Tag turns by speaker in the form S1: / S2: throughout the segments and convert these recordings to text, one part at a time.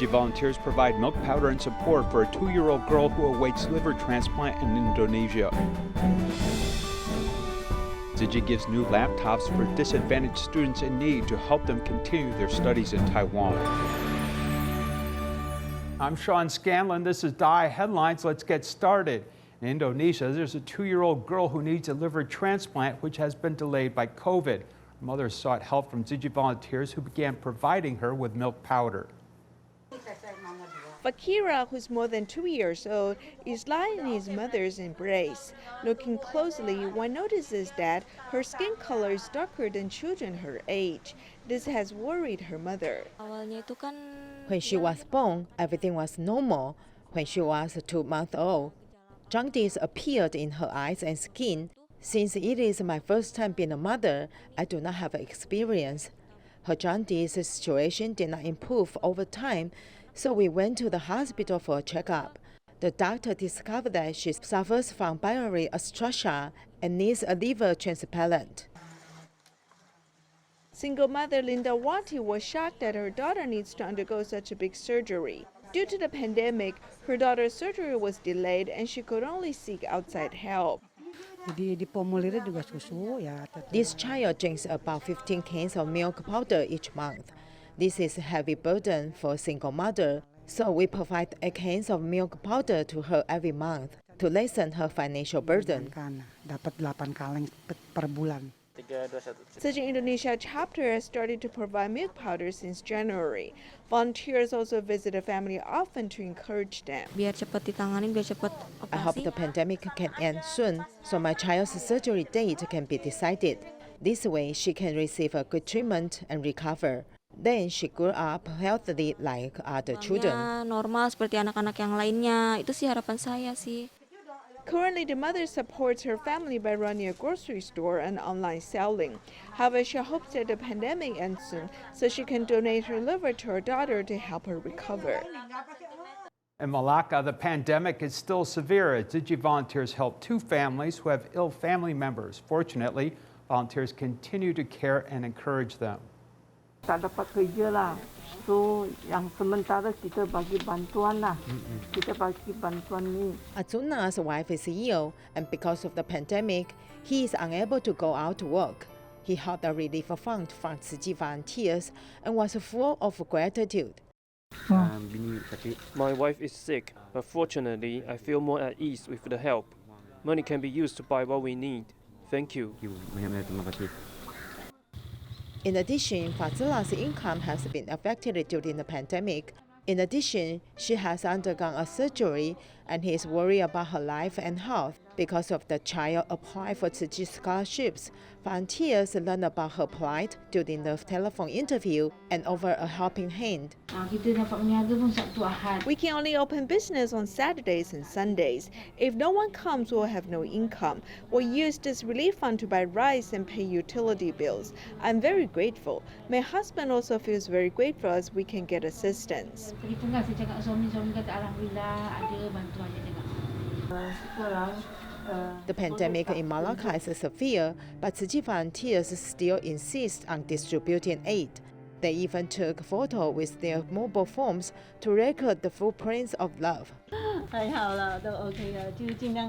S1: Tzu Chi volunteers provide milk powder and support for a 2-year-old girl who awaits liver transplant in Indonesia. Tzu Chi gives new laptops for disadvantaged students in need to help them continue their studies in Taiwan. I'm Sean Scanlan. This is DaAi Headlines. Let's get started. In Indonesia, there's a 2-year-old girl who needs a liver transplant, which has been delayed by COVID. Her mother sought help from Tzu Chi volunteers who began providing her with milk powder.
S2: Fakira, who's more than 2 years old, is lying in his mother's embrace. Looking closely, one notices that her skin color is darker than children her age. This has worried her mother.
S3: When she was born, everything was normal. When she was 2 months old, jaundice appeared in her eyes and skin. Since it is my first time being a mother, I do not have experience. Her jaundice situation did not improve over time, so we went to the hospital for a checkup. The doctor discovered that she suffers from biliary atresia and needs a liver transplant.
S2: Single mother Linda Wati was shocked that her daughter needs to undergo such a big surgery. Due to the pandemic, her daughter's surgery was delayed and she could only seek outside help.
S3: This child drinks about 15 cans of milk powder each month. This is a heavy burden for a single mother, so we provide 8 cans of milk powder to her every month to lessen her financial burden.
S2: Tzu Chi Indonesia chapter has started to provide milk powder since January. Volunteers also visit a family often to encourage them.
S3: I hope the pandemic can end soon, so my child's surgery date can be decided. This way, she can receive a good treatment and recover. Then she grew up healthy like other children.
S4: Normal seperti anak-anak yang lainnya. Itu sih harapan saya sih.
S2: Currently, the mother supports her family by running a grocery store and online selling. However, she hopes that the pandemic ends soon so she can donate her liver to her daughter to help her recover.
S1: In Malacca, the pandemic is still severe as Tzu Chi volunteers help 2 families who have ill family members. Fortunately, volunteers continue to care and encourage them.
S5: Tak dapat kerja lah. So yang sementara kita bagi bantuan lah. Kita bagi bantuan ni.
S3: Azuna's wife is ill, and because of the pandemic, he is unable to go out to work. He helped a relief fund from Tzu Chi volunteers and was full of gratitude.
S6: My wife is sick, but fortunately, I feel more at ease with the help. Money can be used to buy what we need. Thank you.
S3: In addition, Fazila's income has been affected during the pandemic. In addition, she has undergone a surgery and he is worried about her life and health. Because of the child applied for Tzu Chi scholarships, volunteers learn about her plight during the telephone interview and offer a helping hand.
S2: We can only open business on Saturdays and Sundays. If no one comes, we'll have no income. We'll use this relief fund to buy rice and pay utility bills. I'm very grateful. My husband also feels very grateful as we can get assistance.
S3: The pandemic in Malacca is severe, but Tzu Chi volunteers still insist on distributing aid. They even took photos with their mobile phones to record the footprints of love.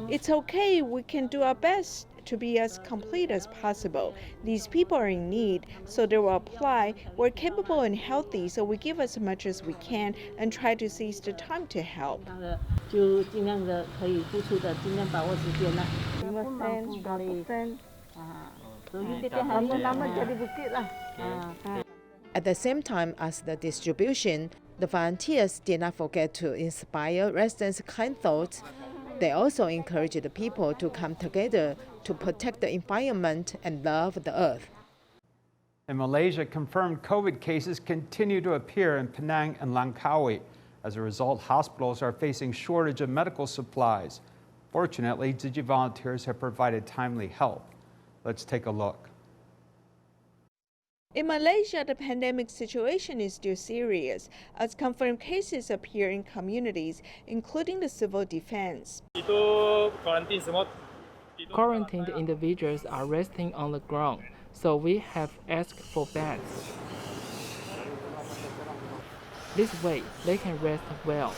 S2: It's okay, we can do our best to be as complete as possible. These people are in need, so they will apply. We're capable and healthy, so we give as much as we can and try to seize the time to help.
S3: At the same time as the distribution, the volunteers did not forget to inspire residents' kind thoughts. They also encouraged the people to come together to protect the environment and love the earth.
S1: In Malaysia, confirmed COVID cases continue to appear in Penang and Langkawi. As a result, hospitals are facing shortage of medical supplies. Fortunately, Tzu Chi volunteers have provided timely help. Let's take a look.
S2: In Malaysia, the pandemic situation is still serious, as confirmed cases appear in communities, including the civil defense.
S7: Quarantined individuals are resting on the ground, so we have asked for beds. This way, they can rest well.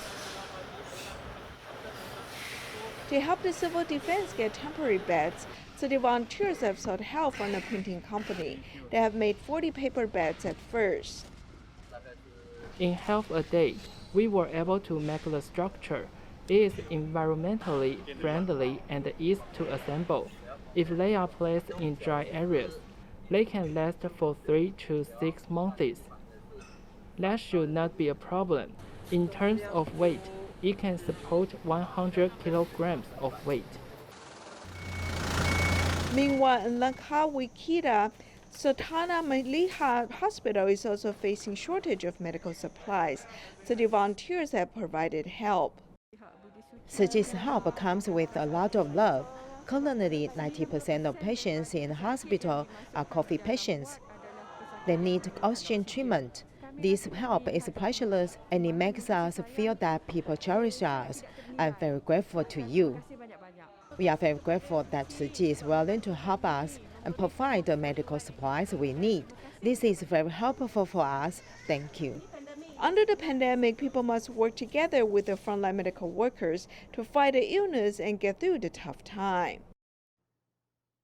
S2: To help the civil defense get temporary beds, city volunteers have sought help from the printing company. They have made 40 paper beds at first.
S7: In half a day, we were able to make the structure. It is environmentally friendly and easy to assemble. If they are placed in dry areas, they can last for 3 to 6 months. That should not be a problem. In terms of weight, it can support 100 kilograms of weight.
S2: Meanwhile, in Langkawi, Sultana Maliha Hospital is also facing shortage of medical supplies. City volunteers have provided help.
S3: Tzu Chi's help comes with a lot of love. Currently, 90% of patients in the hospital are Coivd patients. They need oxygen treatment. This help is priceless, and it makes us feel that people cherish us. I'm very grateful to you. We are very grateful that Tzu Chi is willing to help us and provide the medical supplies we need. This is very helpful for us. Thank you.
S2: Under the pandemic, people must work together with the frontline medical workers to fight the illness and get through the tough time.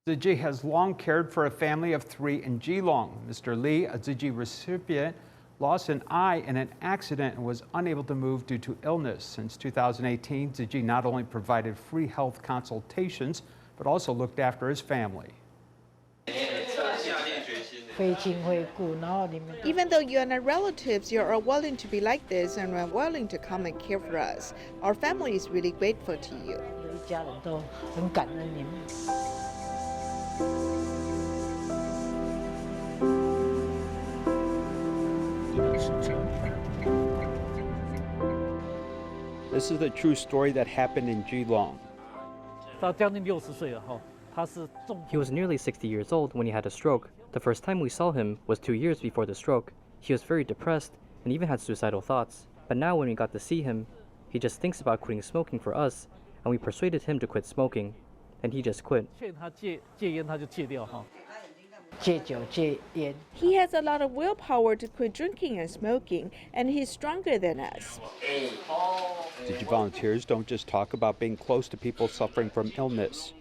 S1: Tzu Chi has long cared for a family of 3 in Geelong. Mr. Lee, a Tzu Chi recipient, lost an eye in an accident and was unable to move due to illness. Since 2018, Tzu Chi not only provided free health consultations, but also looked after his family.
S2: Even though you are not relatives, you are willing to be like this and are willing to come and care for us. Our family is really grateful to you.
S1: This is the true story that happened in Geelong.
S8: He was nearly 60 years old when he had a stroke. The first time we saw him was 2 years before the stroke. He was very depressed and even had suicidal thoughts. But now when we got to see him, he just thinks about quitting smoking for us, and we persuaded him to quit smoking, and he just quit.
S2: He has a lot of willpower to quit drinking and smoking, and he's stronger than us.
S1: Tzu Chi volunteers don't just talk about being close to people suffering from illness.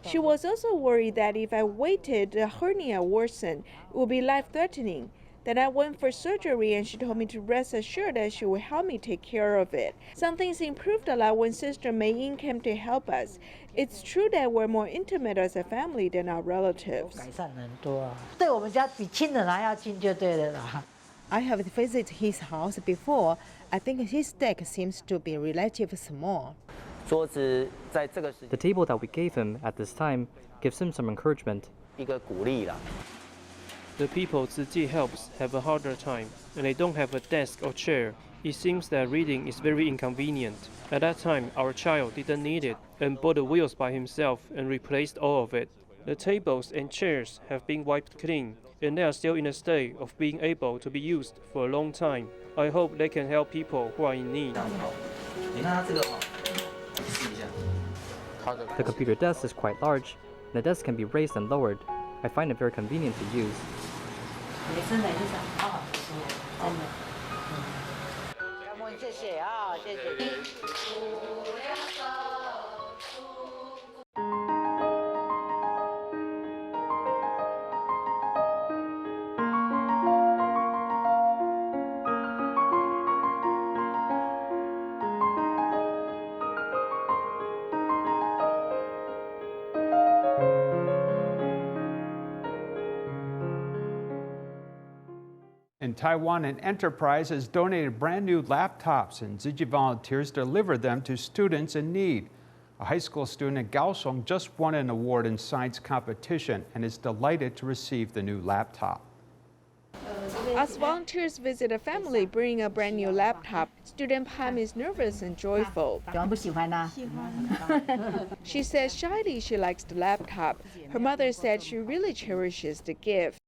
S2: She was also worried that if I waited, the hernia worsened, it would be life-threatening. Then I went for surgery and she told me to rest assured that she would help me take care of it. Some things improved a lot when Sister Mei Ying came to help us. It's true that we're more intimate as a family than our relatives.
S3: I have visited his house before. I think his deck seems to be relatively small.
S8: The table that we gave him at this time gives him some encouragement.
S6: The people Tzu Chi helps have a harder time, and they don't have a desk or chair. It seems that reading is very inconvenient. At that time, our child didn't need it and bought the wheels by himself and replaced all of it. The tables and chairs have been wiped clean, and they are still in a state of being able to be used for a long time. I hope they can help people who are in need.
S8: The computer desk is quite large, and the desk can be raised and lowered. I find it very convenient to use.
S1: In Taiwan, an enterprise has donated brand new laptops, and Tzu Chi volunteers deliver them to students in need. A high school student in Kaohsiung just won an award in science competition and is delighted to receive the new laptop.
S2: As volunteers visit a family bringing a brand new laptop, student Pam is nervous and joyful. She says shyly she likes the laptop. Her mother said she really cherishes the gift.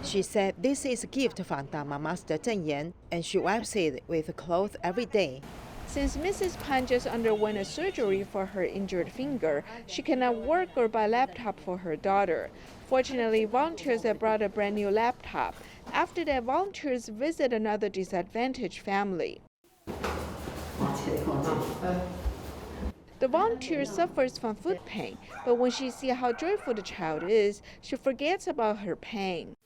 S3: She said this is a gift from Dharma Master Zheng Yan, and she wipes it with cloth every day.
S2: Since Mrs. Pan just underwent a surgery for her injured finger, she cannot work or buy a laptop for her daughter. Fortunately, volunteers have brought a brand new laptop. After that, volunteers visit another disadvantaged family. The volunteer suffers from foot pain, but when she sees how joyful the child is, she forgets about her pain.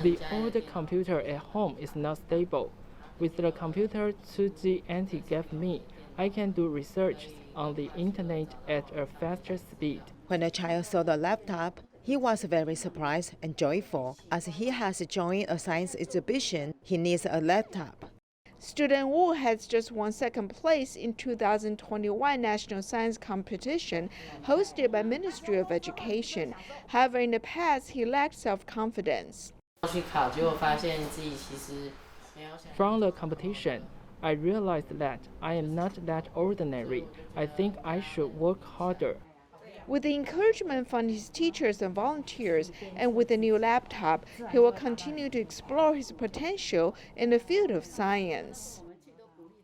S7: The older computer at home is not stable. With the computer Tzu Chi Auntie gave me, I can do research on the internet at a faster speed.
S3: When the child saw the laptop, he was very surprised and joyful. As he has joined a science exhibition, he needs a laptop.
S2: Student Wu has just won second place in 2021 National Science Competition hosted by Ministry of Education. However, in the past, he lacked self-confidence.
S7: From the competition, I realized that I am not that ordinary. I think I should work harder.
S2: With the encouragement from his teachers and volunteers, and with the new laptop, he will continue to explore his potential in the field of science.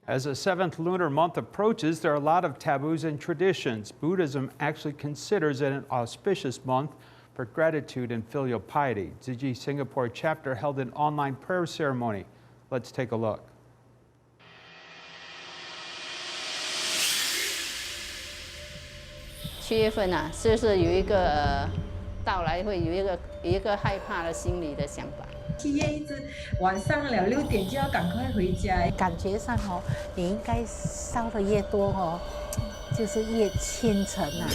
S1: As the 7th lunar month approaches, there are a lot of taboos and traditions. Buddhism actually considers it an auspicious month for gratitude and filial piety. Tzu Chi Singapore chapter held an online prayer ceremony. Let's take a look.
S9: 7月份啊，是不是有一个到来会有一个害怕的心理的想法
S10: ？7月一直晚上了6点就要赶快回家。
S11: 感觉上哦，你应该烧的越多哦，就是越虔诚啊。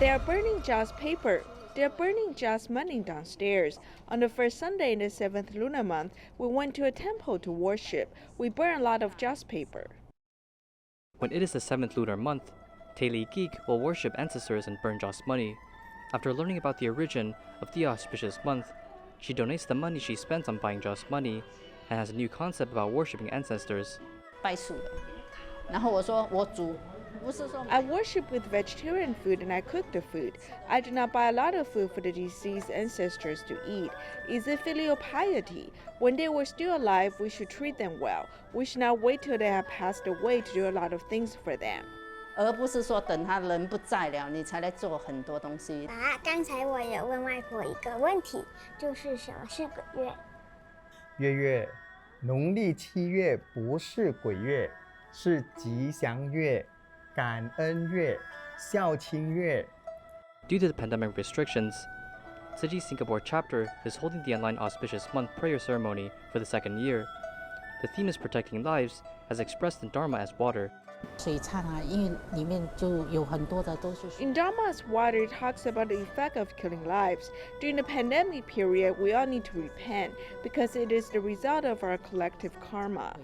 S2: They are burning just paper. They're burning just money downstairs. On the first Sunday in the 7th lunar month, we went to a temple to worship. We burned a lot of just paper.
S8: When it is the 7th lunar month, Taili Geek will worship ancestors and burn just money. After learning about the origin of the auspicious month, she donates the money she spends on buying just money and has a new concept about worshiping ancestors.
S9: 拜树的，然后我说我煮。
S2: I worship with vegetarian food and I cook the food. I do not buy a lot of food for the deceased ancestors to eat. Is it filial piety? When they were still alive, we should treat them well. We should not wait till they have passed away to do a lot of things for them.
S9: 而不是说等他人不在了，你才来做很多东西。
S12: 刚才我也问外婆一个问题，就是什么是鬼月？
S13: 月，农历7月不是鬼月，是吉祥月。 感恩月、孝亲月。
S8: Due to the pandemic restrictions, Tzu Chi Singapore chapter is holding the online auspicious month prayer ceremony for the 2nd year. The theme is protecting lives, as expressed in Dharma as water.
S11: 水忏啊，因为里面就有很多的都是。
S2: In Dharma's water, it talks about the effect of killing lives. During the pandemic period, we all need to repent because it is the result of our collective karma.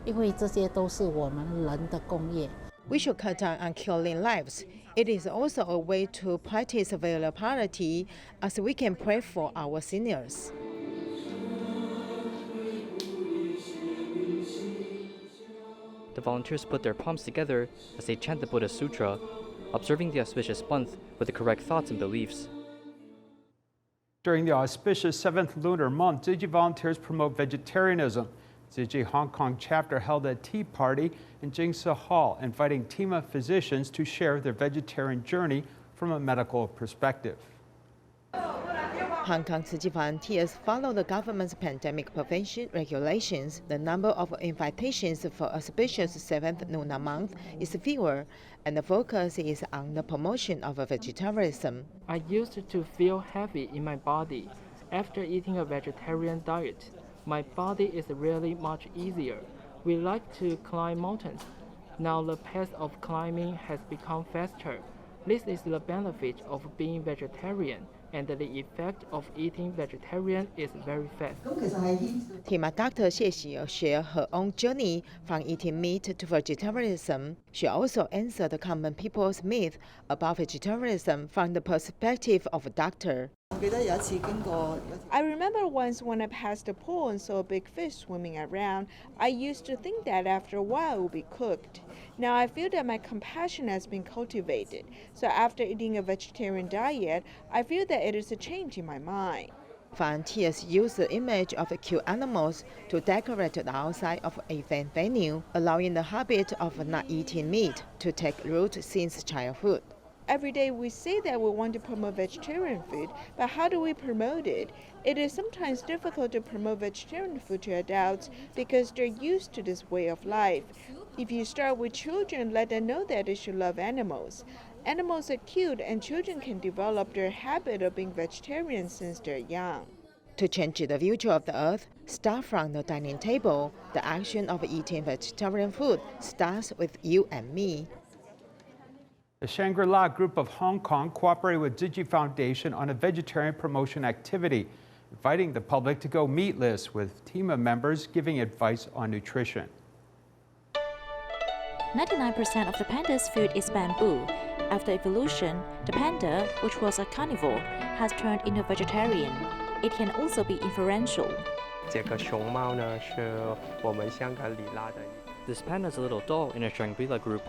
S11: 因为这些都是我们人的共业。
S3: We should cut down on killing lives. It is also a way to practice filial piety, as we can pray for our seniors.
S8: The volunteers put their palms together as they chant the Buddha Sutra, observing the auspicious month with the correct thoughts and beliefs.
S1: During the auspicious 7th lunar month, Tzu Chi volunteers promote vegetarianism. Tzu Chi Hong Kong chapter held a tea party in Jingsa Hall, inviting team of physicians to share their vegetarian journey from a medical perspective.
S3: Hong Kong Tzu Chi volunteers follow the government's pandemic prevention regulations. The number of invitations for auspicious 7th lunar month is fewer, and the focus is on the promotion of vegetarianism.
S7: I used to feel heavy in my body. After eating a vegetarian diet, my body is really much easier. We like to climb mountains. Now the pace of climbing has become faster. This is the benefit of being vegetarian, and the effect of eating vegetarian is very fast.
S3: Team Dr. Xie Xie shared her own journey from eating meat to vegetarianism. She also answered common people's myth about vegetarianism from the perspective of a doctor.
S2: I remember once when I passed a pool and saw a big fish swimming around, I used to think that after a while it would be cooked. Now I feel that my compassion has been cultivated. So after eating a vegetarian diet, I feel that it is a change in my mind.
S3: Volunteers use the image of the cute animals to decorate the outside of an event venue, allowing the habit of not eating meat to take root since childhood.
S2: Every day we say that we want to promote vegetarian food, but how do we promote it? It is sometimes difficult to promote vegetarian food to adults because they're used to this way of life. If you start with children, let them know that they should love animals. Animals are cute and children can develop their habit of being vegetarian since they're young.
S3: To change the future of the earth, start from the dining table. The action of eating vegetarian food starts with you and me.
S1: The Shangri-La Group of Hong Kong cooperated with Tzu Chi Foundation on a vegetarian promotion activity, inviting the public to go meatless, with team of members giving advice on nutrition.
S14: 99% of the panda's food is bamboo. After evolution, the panda, which was a carnivore, has turned into vegetarian. It can also be inferential.
S8: This panda is a little doll in a Shangri-La group,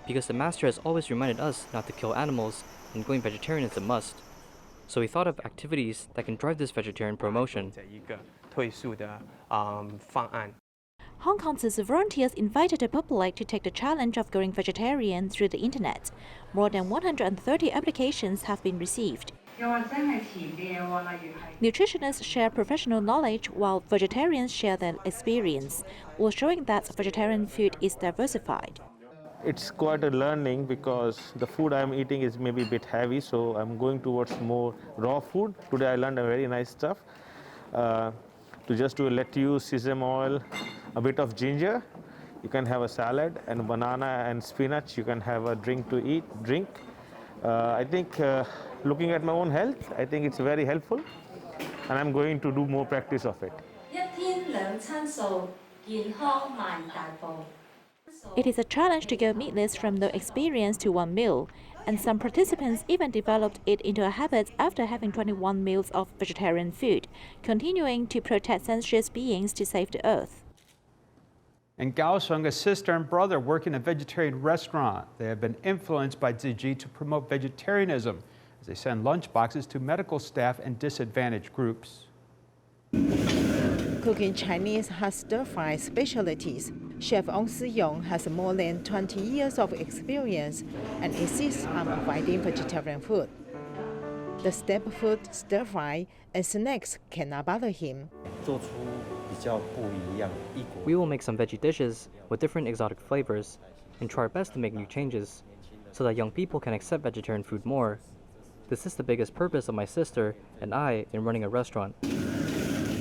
S8: because the master has always reminded us not to kill animals, and going vegetarian is a must. So we thought of activities that can drive this vegetarian promotion.
S14: Hong Kong's volunteers invited the public to take the challenge of going vegetarian through the internet. More than 130 applications have been received. Nutritionists share professional knowledge while vegetarians share their experience, while showing that vegetarian food is diversified.
S15: It's quite a learning because the food I'm eating is maybe a bit heavy, so I'm going towards more raw food. Today I learned a very nice stuff. To just do a lettuce, sesame oil, a bit of ginger. You can have a salad and banana and spinach. You can have a drink to drink. I think looking at my own health, I think it's very helpful, and I'm going to do more practice of it.
S14: It is a challenge to go meatless from no experience to one meal, and some participants even developed it into a habit after having 21 meals of vegetarian food, continuing to protect sensuous beings to save the earth.
S1: In Kaohsiung, a sister and brother work in a vegetarian restaurant. They have been influenced by Tzu Chi to promote vegetarianism as they send lunch boxes to medical staff and disadvantaged groups.
S3: Cooking Chinese has stir-fry specialties. Chef Ong Si-yong has more than 20 years of experience and insists on providing vegetarian food. The step food, stir-fry, and snacks cannot bother him.
S8: We will make some veggie dishes with different exotic flavors and try our best to make new changes so that young people can accept vegetarian food more. This is the biggest purpose of my sister and I in running a restaurant.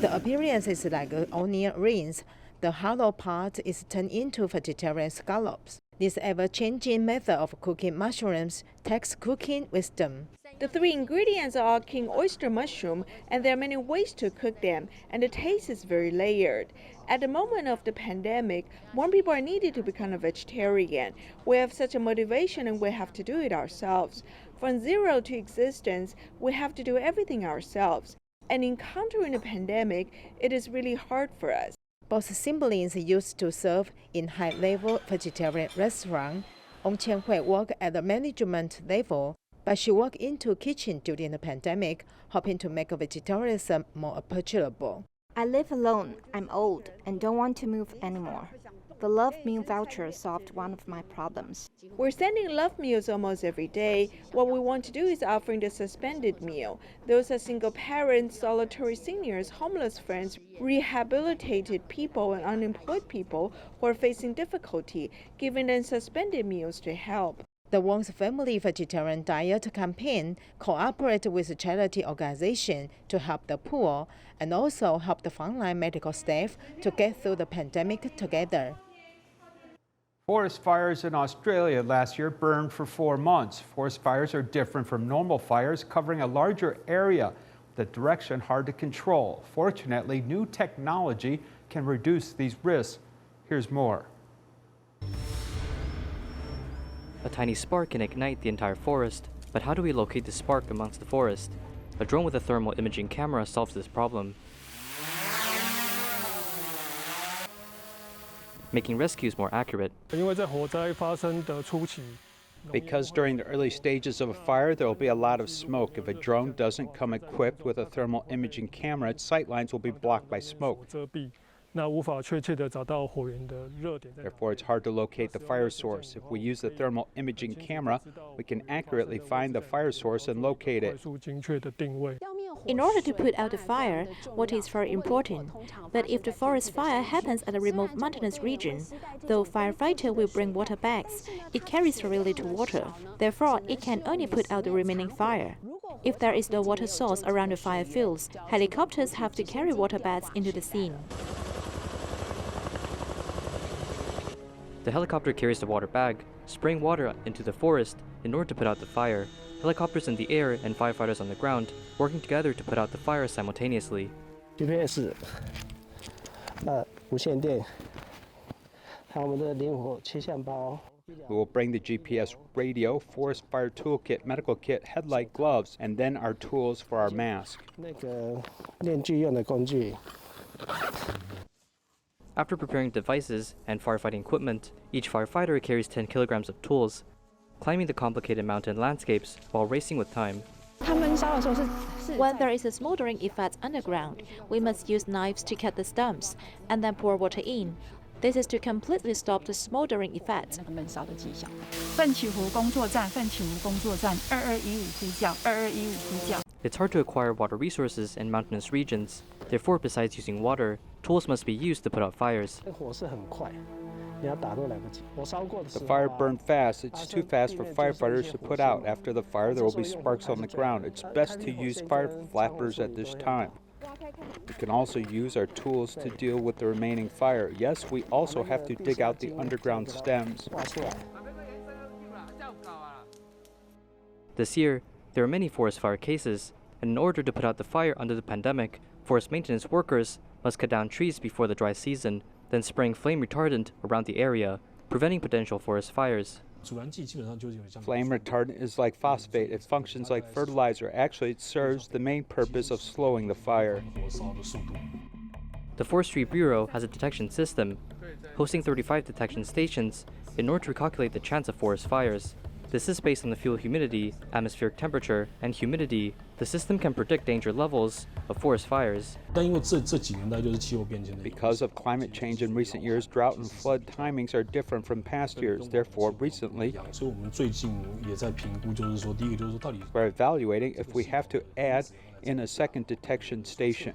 S3: The appearance is like onion rings. The hollow part is turned into vegetarian scallops. This ever-changing method of cooking mushrooms takes cooking wisdom.
S2: The three ingredients are king oyster mushroom, and there are many ways to cook them, and the taste is very layered. At the moment of the pandemic, more people are needed to become a vegetarian. We have such a motivation and we have to do it ourselves. From zero to existence, we have to do everything ourselves. And encountering the pandemic, it is really hard for us.
S3: Both siblings used to serve in high-level vegetarian restaurants. Ong Qianhui worked at the management level, but she walked into kitchen during the pandemic, hoping to make vegetarianism more approachable.
S16: I live alone, I'm old, and don't want to move anymore. The Love Meal voucher solved one of my problems.
S2: We're sending love meals almost every day. What we want to do is offering the suspended meal. Those are single parents, solitary seniors, homeless friends, rehabilitated people, and unemployed people who are facing difficulty, giving them suspended meals to help.
S3: The Wong's Family Vegetarian Diet Campaign cooperates with charity organizations to help the poor and also help the frontline medical staff to get through the pandemic together.
S1: Forest fires in Australia last year burned for 4 months. Forest fires are different from normal fires, covering a larger area, the direction hard to control. Fortunately, new technology can reduce these risks. Here's more.
S8: A tiny spark can ignite the entire forest, but how do we locate the spark amongst the forest? A drone with a thermal imaging camera solves this problem. making rescues more accurate.
S1: Because during the early stages of a fire, there will be a lot of smoke. If a drone doesn't come equipped with a thermal imaging camera, its sight lines will be blocked by smoke. Therefore, it's hard to locate the fire source. If we use the thermal imaging camera, we can accurately find the fire source and locate it.
S14: In order to put out the fire, water is very important. But if the forest fire happens at a remote mountainous region, the firefighter will bring water bags. It carries very little water. Therefore, it can only put out the remaining fire. If there is no water source around the fire fields, helicopters have to carry water bags into the scene.
S8: The helicopter carries the water bag, spraying water into the forest in order to put out the fire. Helicopters in the air and firefighters on the ground working together to put out the fire simultaneously.
S1: We will bring the GPS radio, forest fire toolkit, medical kit, headlight, gloves, and then our tools for our mask.
S8: After preparing devices and firefighting equipment, each firefighter carries 10 kilograms of tools, climbing the complicated mountain landscapes while racing with time.
S14: When there is a smoldering effect underground, we must use knives to cut the stumps and then pour water in. This is to completely stop the smoldering effect.
S8: It's hard to acquire water resources in mountainous regions. Therefore, besides using water, tools must be used to put out fires.
S1: The fire burned fast. It's too fast for firefighters to put out. After the fire, there will be sparks on the ground. It's best to use fire flappers at this time. We can also use our tools to deal with the remaining fire. Yes, we also have to dig out the underground stems.
S8: This year, there are many forest fire cases, and in order to put out the fire under the pandemic, forest maintenance workers must cut down trees before the dry season, then spraying flame retardant around the area, preventing potential forest fires.
S1: Flame retardant is like phosphate. It functions like fertilizer. Actually, it serves the main purpose of slowing the fire.
S8: The Forestry Bureau has a detection system, hosting 35 detection stations in order to calculate the chance of forest fires. This is based on the fuel humidity, atmospheric temperature, and humidity. The system can predict danger levels of forest fires.
S1: Because of climate change in recent years, drought and flood timings are different from past years. Therefore, recently, we're evaluating if we have to add in a second detection station.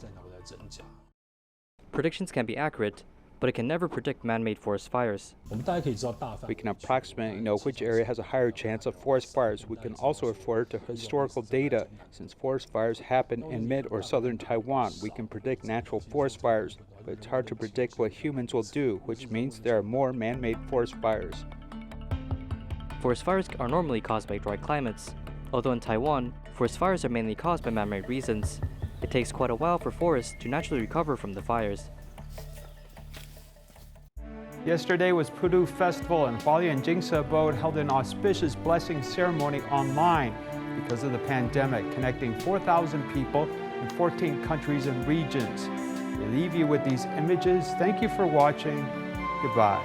S8: Predictions can be accurate, but it can never predict man-made forest fires.
S1: We can approximately know which area has a higher chance of forest fires. We can also refer to historical data. Since forest fires happen in mid or southern Taiwan, we can predict natural forest fires, but it's hard to predict what humans will do, which means there are more man-made forest fires.
S8: Forest fires are normally caused by dry climates. Although in Taiwan, forest fires are mainly caused by man-made reasons. It takes quite a while for forests to naturally recover from the fires.
S1: Yesterday was Pudu Festival, and Hualien Jingse Abode held an auspicious blessing ceremony online because of the pandemic, connecting 4,000 people in 14 countries and regions. We leave you with these images. Thank you for watching. Goodbye.